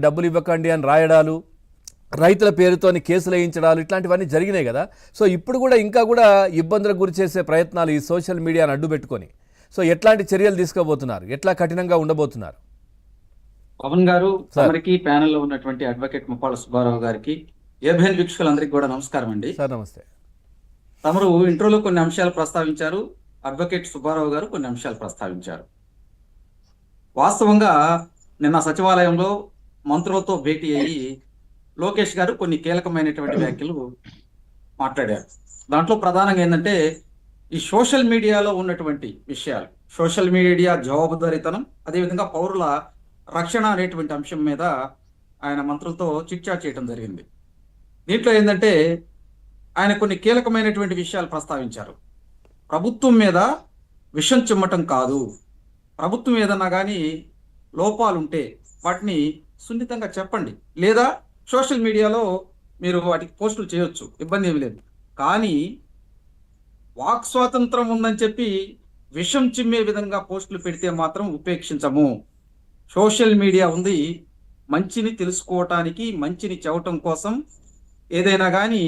డబ్బులు ఇవ్వకండి అని రాయడాలు, రైతుల పేరుతోని కేసులు వేయించడాలు ఇట్లాంటివన్నీ జరిగినాయి కదా. సో ఇప్పుడు కూడా ఇంకా కూడా ఇబ్బందులకు గురి చేసే ప్రయత్నాలు ఈ సోషల్ మీడియాను అడ్డు పెట్టుకొని సో ఎట్లాంటి చర్యలు తీసుకోబోతున్నారు, ఎట్లా కఠినంగా ఉండబోతున్నారు? పవన్ గారు, తమరికి ప్యానెల్లో ఉన్నటువంటి అడ్వకేట్ ముప్పాళ్ళ సుబ్బారావు గారికి, ఏబిఎన్ వీక్షకులందరికీ కూడా నమస్కారం అండి. సార్ నమస్తే. తమరు ఇంట్రోలో కొన్ని అంశాలు ప్రస్తావించారు, అడ్వకేట్ సుబ్బారావు గారు కొన్ని అంశాలు ప్రస్తావించారు. వాస్తవంగా నిన్న సచివాలయంలో మంత్రులతో భేటీ అయ్యి లోకేష్ గారు కొన్ని కీలకమైనటువంటి వ్యాఖ్యలు మాట్లాడారు. దాంట్లో ప్రధానంగా ఏంటంటే ఈ సోషల్ మీడియాలో ఉన్నటువంటి విషయాలు, సోషల్ మీడియా జవాబుదారీతనం, అదేవిధంగా పౌరుల రక్షణ అనేటువంటి అంశం మీద ఆయన మంత్రులతో చిట్చాట్ చేయడం జరిగింది. దీంట్లో ఏంటంటే ఆయన కొన్ని కీలకమైనటువంటి విషయాలు ప్రస్తావించారు. ప్రభుత్వం మీద విషం చిమ్మటం కాదు, ప్రభుత్వం ఏదన్నా కానీ లోపాలుంటే వాటిని సున్నితంగా చెప్పండి, లేదా సోషల్ మీడియాలో మీరు వాటికి పోస్టులు చేయొచ్చు, ఇబ్బంది ఏమి లేదు. కానీ వాక్ స్వాతంత్రం ఉందని చెప్పి విషం చిమ్మే విధంగా పోస్టులు పెడితే మాత్రం ఉపేక్షించము. సోషల్ మీడియా ఉంది మంచిని తెలుసుకోవటానికి, మంచిని చెప్పటం కోసం, ఏదైనా కానీ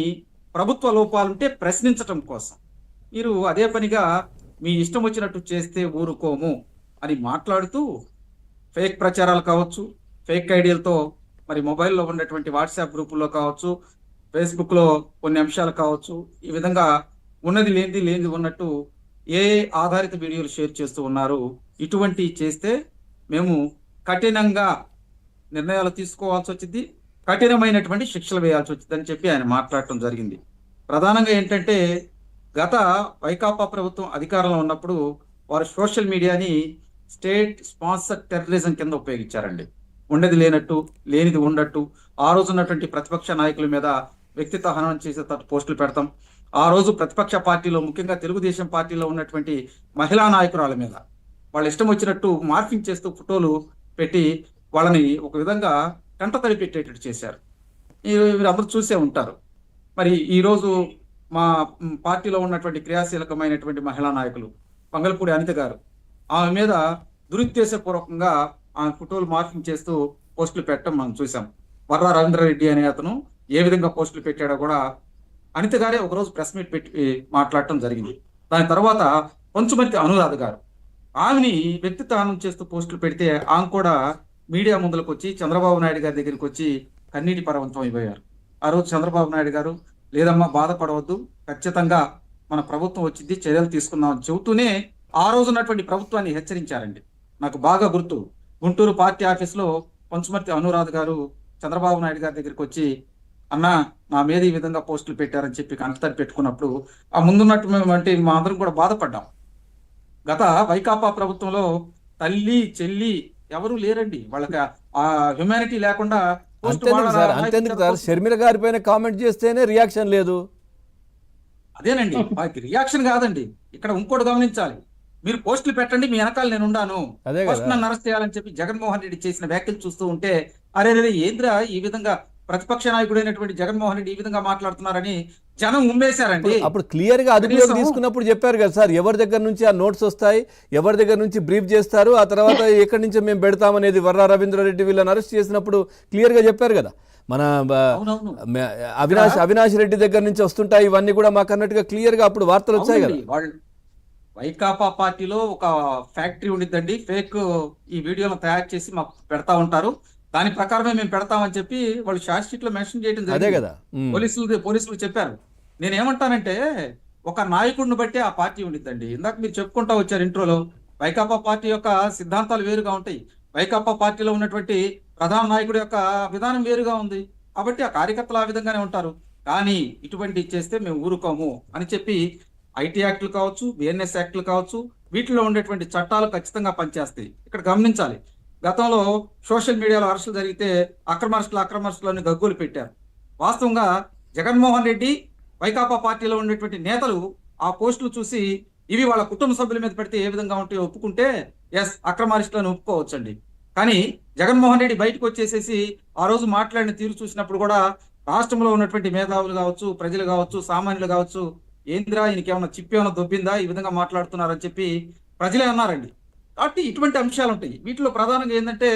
ప్రభుత్వ లోపాలుంటే ప్రశ్నించటం కోసం. మీరు అదే పనిగా మీ ఇష్టం వచ్చినట్టు చేస్తే ఊరుకోము అని మాట్లాడుతూ ఫేక్ ప్రచారాలు కావచ్చు, ఫేక్ ఐడియాలతో మరి మొబైల్లో ఉన్నటువంటి వాట్సాప్ గ్రూపుల్లో కావచ్చు, ఫేస్బుక్లో కొన్ని అంశాలు కావచ్చు, ఈ విధంగా ఉన్నది లేనిది లేనిది ఉన్నట్టు ఏ ఆధారిత వీడియోలు షేర్ చేస్తూ ఉన్నారు. ఇటువంటి చేస్తే మేము కఠినంగా నిర్ణయాలు తీసుకోవాల్సి వచ్చింది, కఠినమైనటువంటి శిక్షలు వేయాల్సి వచ్చింది అని చెప్పి ఆయన మాట్లాడటం జరిగింది. ప్రధానంగా ఏంటంటే గత వైకాపా ప్రభుత్వం అధికారంలో ఉన్నప్పుడు వారు సోషల్ మీడియాని స్టేట్ స్పాన్సర్ టెర్రరిజం కింద ఉపయోగించారండి. ఉండేది లేనట్టు, లేనిది ఉన్నట్టు, ఆ రోజు ఉన్నటువంటి ప్రతిపక్ష నాయకుల మీద వ్యక్తిత్వ హననం చేసేటట్టు పోస్టులు పెడతాం. ఆ రోజు ప్రతిపక్ష పార్టీలో, ముఖ్యంగా తెలుగుదేశం పార్టీలో ఉన్నటువంటి మహిళా నాయకురాల మీద వాళ్ళు ఇష్టం వచ్చినట్టు మార్ఫింగ్ చేస్తూ ఫోటోలు పెట్టి వాళ్ళని ఒక విధంగా కంట తడి పెట్టేటట్టు చేశారు. మీరు అందరూ చూసే ఉంటారు. మరి ఈరోజు మా పార్టీలో ఉన్నటువంటి క్రియాశీలకమైనటువంటి మహిళా నాయకులు పంగలపూడి అనిత గారు, ఆమె మీద దురుద్దేశపూర్వకంగా ఆమె ఫోటోలు మార్ఫింగ్ చేస్తూ పోస్టులు పెట్టడం మనం చూసాం. వర్రా రవీంద్రారెడ్డి అనే అతను ఏ విధంగా పోస్టులు పెట్టాడో కూడా అనిత గారే ఒకరోజు ప్రెస్ మీట్ పెట్టి మాట్లాడటం జరిగింది. దాని తర్వాత పంచుమర్తి అనురాధ గారు, ఆమెని వ్యక్తిత్వం చేస్తూ పోస్టులు పెడితే ఆమె కూడా మీడియా ముందులకు వచ్చి చంద్రబాబు నాయుడు గారి దగ్గరికి వచ్చి కన్నీటి పర్వంతం అయిపోయారు. ఆ రోజు చంద్రబాబు నాయుడు గారు, లేదమ్మా బాధపడవద్దు, ఖచ్చితంగా మన ప్రభుత్వం వచ్చింది, చర్యలు తీసుకుందామని చెబుతూనే ఆ రోజు ఉన్నటువంటి ప్రభుత్వాన్ని హెచ్చరించారండి. నాకు బాగా గుర్తు, గుంటూరు పార్టీ ఆఫీస్లో పంచుమర్తి అనురాధ గారు చంద్రబాబు నాయుడు గారి దగ్గరికి వచ్చి, అన్నా నా మీద ఈ విధంగా పోస్టులు పెట్టారని చెప్పి కంటతడి పెట్టుకున్నప్పుడు ఆ ముందున్నటువంటి మా అందరం కూడా బాధపడ్డాం. గత వైకాపా ప్రభుత్వంలో తల్లి చెల్లి ఎవరు లేరండి, వాళ్ళకి ఆ హ్యుమానిటీ లేకుండా షర్మిల గారి పైన కామెంట్ చేస్తేనే రియాక్షన్ లేదు. అదేనండి రియాక్షన్ కాదండి, ఇక్కడ ఇంకోటి గమనించాలి. మీరు పోస్టులు పెట్టండి, మీ వెనకాల నేను ఉన్నాను, నన్ను అరెస్ట్ చేయాలని చెప్పి జగన్మోహన్ రెడ్డి చేసిన వ్యాఖ్యలు చూస్తూ ఉంటే అరే ఏంద్రా ఈ విధంగా ప్రతిపక్ష నాయకుడైనటువంటి జగన్మోహన్ రెడ్డి ఈ విధంగా మాట్లాడుతున్నారని జనం ఉమ్మేశారండి. అప్పుడు క్లియర్ గా అదుపులోకి తీసుకున్నప్పుడు చెప్పారు కదా సార్, ఎవరి దగ్గర నుంచి ఆ నోట్స్ వస్తాయి, ఎవరి దగ్గర నుంచి బ్రీఫ్ చేస్తారు, ఆ తర్వాత ఎక్కడి నుంచి మేము పెడతామనేది వర్రా రవీంద్రారెడ్డి వీళ్ళని అరెస్ట్ చేసినప్పుడు క్లియర్ గా చెప్పారు కదా. మన అవినాష్ రెడ్డి దగ్గర నుంచి వస్తుంటాయి ఇవన్నీ కూడా మాకు అన్నట్టుగా క్లియర్ గా అప్పుడు వార్తలు వచ్చాయి కదా. వైకాపా పార్టీలో ఒక ఫ్యాక్టరీ ఉండిద్దండి, ఫేక్ ఈ వీడియోలను తయారు చేసి మాకు పెడతా ఉంటారు, దాని ప్రకారమే మేము పెడతామని చెప్పి వాళ్ళు షార్ట్ షీట్ లో మెన్షన్ చేయడం జరిగింది. పోలీసులు చెప్పారు. నేనేమంటానంటే ఒక నాయకుడిని బట్టి ఆ పార్టీ ఉండిద్దండి. ఇందాక మీరు చెప్పుకుంటా వచ్చారు ఇంట్రోలో, వైకాపా పార్టీ యొక్క సిద్ధాంతాలు వేరుగా ఉంటాయి, వైకాపా పార్టీలో ఉన్నటువంటి ప్రధాన నాయకుడి యొక్క విధానం వేరుగా ఉంది, కాబట్టి ఆ కార్యకర్తలు ఆ విధంగానే ఉంటారు. కానీ ఇటువంటి చేస్తే మేము ఊరుకోము అని చెప్పి ఐటీ యాక్టులు కావచ్చు, బిఎన్ఎస్ యాక్టులు కావచ్చు, వీటిలో ఉండేటువంటి చట్టాలు ఖచ్చితంగా పనిచేస్తాయి. ఇక్కడ గమనించాలి, గతంలో సోషల్ మీడియాలో అరెస్టులు జరిగితే అక్రమర్స్టులని గగ్గోలు పెట్టారు. వాస్తవంగా జగన్మోహన్ రెడ్డి, వైకాపా పార్టీలో ఉండేటువంటి నేతలు ఆ పోస్టులు చూసి ఇవి వాళ్ళ కుటుంబ సభ్యుల మీద పెడితే ఏ విధంగా ఉంటాయో ఒప్పుకుంటే ఎస్ అక్రమర్స్టులను ఒప్పుకోవచ్చండి. కానీ జగన్మోహన్ రెడ్డి బయటకు వచ్చేసేసి ఆ రోజు మాట్లాడిన తీరు చూసినప్పుడు కూడా రాష్ట్రంలో ఉన్నటువంటి మేధావులు కావచ్చు, ప్రజలు కావచ్చు, సామాన్యులు కావచ్చు, ఏంద్రా ఈయనకి ఏమైనా చిప్పేమైనా దొబ్బిందా ఈ విధంగా మాట్లాడుతున్నారని చెప్పి ప్రజలే అన్నారండి. కాబట్టి ఇటువంటి అంశాలు ఉంటాయి. వీటిలో ప్రధానంగా ఏంటంటే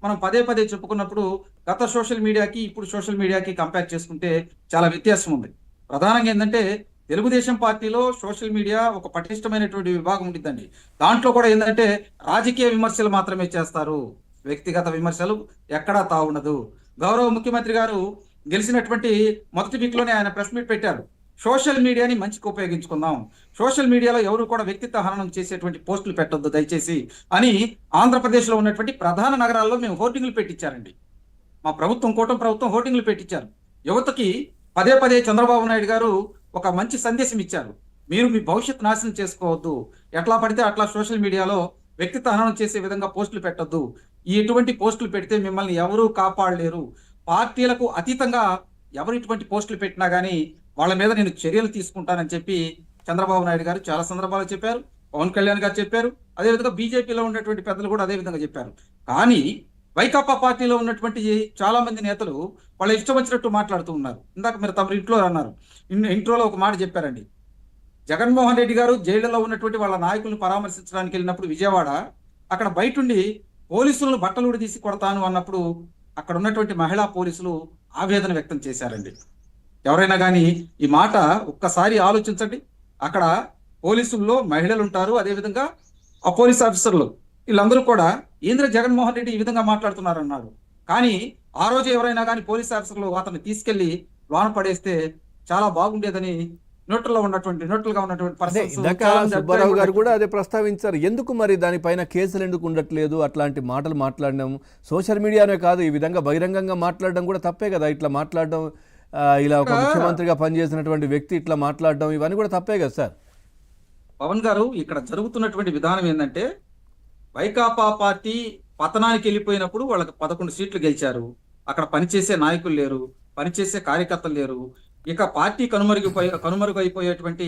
మనం పదే పదే చెప్పుకున్నప్పుడు గత సోషల్ మీడియాకి ఇప్పుడు సోషల్ మీడియాకి కంపేర్ చేసుకుంటే చాలా వ్యత్యాసం ఉంది. ప్రధానంగా ఏంటంటే తెలుగుదేశం పార్టీలో సోషల్ మీడియా ఒక పటిష్టమైనటువంటి విభాగం ఉండిద్దండి. దాంట్లో కూడా ఏంటంటే రాజకీయ విమర్శలు మాత్రమే చేస్తారు. వ్యక్తిగత విమర్శలు ఎక్కడా తావుండదు. గౌరవ ముఖ్యమంత్రి గారు గెలిచినటువంటి మొదటి వీక్లోనే ఆయన ప్రెస్ మీట్ పెట్టారు. సోషల్ మీడియాని మంచికి ఉపయోగించుకుందాం. సోషల్ మీడియాలో ఎవరు కూడా వ్యక్తిత్వ హననం చేసేటువంటి పోస్టులు పెట్టొద్దు దయచేసి అని ఆంధ్రప్రదేశ్లో ఉన్నటువంటి ప్రధాన నగరాల్లో మేము హోర్డింగ్లు పెట్టించారండి. మా ప్రభుత్వం, కూటమి ప్రభుత్వం హోర్డింగ్లు పెట్టించారు. యువతకి పదే పదే చంద్రబాబు నాయుడు గారు ఒక మంచి సందేశం ఇచ్చారు. మీరు మీ భవిష్యత్తు నాశనం చేసుకోవద్దు. ఎట్లా పడితే అట్లా సోషల్ మీడియాలో వ్యక్తిత్వ హననం చేసే విధంగా పోస్టులు పెట్టొద్దు. ఇటువంటి పోస్టులు పెడితే మిమ్మల్ని ఎవరూ కాపాడలేరు. పార్టీలకు అతీతంగా ఎవరు ఇటువంటి పోస్టులు పెట్టినా కానీ వాళ్ళ మీద నేను చర్యలు తీసుకుంటానని చెప్పి చంద్రబాబు నాయుడు గారు చాలా సందర్భాల్లో చెప్పారు. పవన్ కళ్యాణ్ గారు చెప్పారు. అదేవిధంగా బీజేపీలో ఉన్నటువంటి పెద్దలు కూడా అదే విధంగా చెప్పారు. కానీ వైకాపా పార్టీలో ఉన్నటువంటి చాలా మంది నేతలు వాళ్ళ ఇష్టం వచ్చినట్టు మాట్లాడుతూ ఉన్నారు. ఇందాక మీరు తమ ఇంట్లో అన్నారు, ఇంట్రోలో ఒక మాట చెప్పారండి. జగన్మోహన్ రెడ్డి గారు జైళ్లలో ఉన్నటువంటి వాళ్ళ నాయకులను పరామర్శించడానికి వెళ్ళినప్పుడు విజయవాడ, అక్కడ బయటుండి పోలీసులను బట్టలు తీసి కొడతాను అన్నప్పుడు అక్కడ ఉన్నటువంటి మహిళా పోలీసులు ఆవేదన వ్యక్తం చేశారండి. ఎవరైనా కానీ ఈ మాట ఒక్కసారి ఆలోచించండి. అక్కడ పోలీసుల్లో మహిళలు ఉంటారు, అదేవిధంగా ఆ పోలీస్ ఆఫీసర్లు, వీళ్ళందరూ కూడా ఏంద్ర జగన్మోహన్ రెడ్డి ఈ విధంగా మాట్లాడుతున్నారు అన్నారు. కానీ ఆ రోజు ఎవరైనా కానీ పోలీస్ ఆఫీసర్లు అతన్ని తీసుకెళ్లి లోన పడేస్తే చాలా బాగుండేదని న్యూట్రల్ గా ఉన్నటువంటి అదే పర్సన్స్ ఇందాక సుబ్బారావు గారు కూడా అదే ప్రస్తావించారు. ఎందుకు మరి దానిపైన కేసులు ఎందుకు ఉండట్లేదు? అట్లాంటి మాటలు మాట్లాడడం సోషల్ మీడియానే కాదు, ఈ విధంగా బహిరంగంగా మాట్లాడడం కూడా తప్పే కదా. ఇట్లా మాట్లాడడం, ఇలా ఒక ముఖ్యమంత్రిగా పనిచేసినటువంటి వ్యక్తి ఇట్లా మాట్లాడడం, ఇవన్నీ కూడా తప్పే కదా సార్. పవన్ గారు, ఇక్కడ జరుగుతున్నటువంటి విధానం ఏంటంటే వైకాపా పార్టీ పతనానికి వెళ్ళిపోయినప్పుడు వాళ్ళకి 11 సీట్లు గెలిచారు. అక్కడ పనిచేసే నాయకులు లేరు, పనిచేసే కార్యకర్తలు లేరు. ఇక పార్టీ కనుమరుగైపోయేటువంటి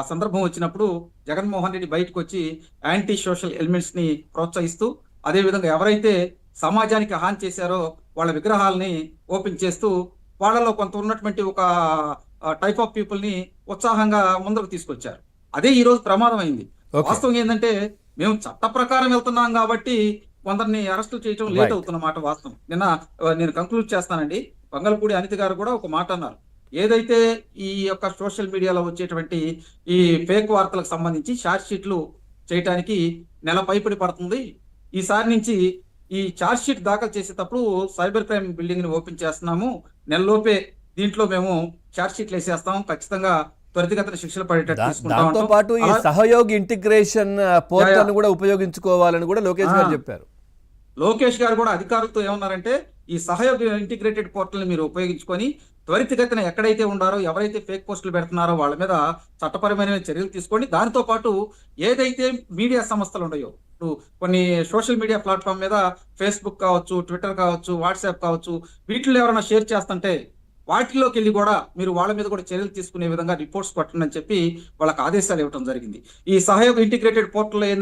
సందర్భం వచ్చినప్పుడు జగన్మోహన్ రెడ్డి బయటకు వచ్చి యాంటీ సోషల్ ఎలిమెంట్స్ ని ప్రోత్సహిస్తూ, అదేవిధంగా ఎవరైతే సమాజానికి హాని చేశారో వాళ్ళ విగ్రహాలని ఓపెన్ చేస్తూ వాళ్ళలో కొంత ఉన్నటువంటి ఒక టైప్ ఆఫ్ పీపుల్ ని ఉత్సాహంగా ముందుకు తీసుకొచ్చారు. అదే ఈ రోజు ప్రమాదం అయింది. వాస్తవం ఏంటంటే మేము చట్ట ప్రకారం వెళ్తున్నాం కాబట్టి కొందరిని అరెస్టు చేయడం లేట్ అవుతున్నమాట వాస్తవం. నేను కంక్లూడ్ చేస్తానండి. వంగలపూడి అనిత గారు కూడా ఒక మాట అన్నారు. ఏదైతే ఈ యొక్క సోషల్ మీడియాలో వచ్చేటువంటి ఈ ఫేక్ వార్తలకు సంబంధించి ఛార్జ్ షీట్లు చేయడానికి నెల పైపడి పడుతుంది. ఈసారి నుంచి ఈ ఛార్జ్ షీట్ దాఖలు చేసేటప్పుడు సైబర్ క్రైమ్ బిల్డింగ్ ని ఓపెన్ చేస్తున్నాము. నెలలోపే దీంట్లో మేము ఛార్జ్ షీట్లు వేసేస్తాం. ఖచ్చితంగా త్వరితగతిన శిక్షలు పడేటట్టు తీసుకుంటాం. దాంతో పాటు ఈ సహయోగ్ ఇంటిగ్రేషన్ పోర్టల్ కూడా ఉపయోగించుకోవాలని కూడా లోకేష్ గారు చెప్పారు. లోకేష్ గారు కూడా అధికారులతో ఏమన్నారంటే ఈ సహయోగ ఇంటిగ్రేటెడ్ పోర్టల్ మీరు ఉపయోగించుకొని త్వరితగతిన ఎక్కడైతే ఉండారో, ఎవరైతే ఫేక్ పోస్టులు పెడుతున్నారో వాళ్ళ మీద చట్టపరమైన చర్యలు తీసుకోండి. దాంతో పాటు ఏదైతే మీడియా సంస్థలు ఉన్నాయో, ఇప్పుడు కొన్ని సోషల్ మీడియా ప్లాట్ఫామ్ మీద ఫేస్బుక్ కావచ్చు, ట్విట్టర్ కావచ్చు, వాట్సాప్ కావచ్చు, వీటిలో ఎవరైనా షేర్ చేస్తుంటే వాటిలోకి వెళ్ళి కూడా మీరు వాళ్ళ మీద కూడా చర్యలు తీసుకునే విధంగా రిపోర్ట్స్ కొట్టండి అని చెప్పి వాళ్ళకి ఆదేశాలు ఇవ్వడం జరిగింది. ఈ సహయోగ ఇంటిగ్రేటెడ్ పోర్టల్ ఏంటంటే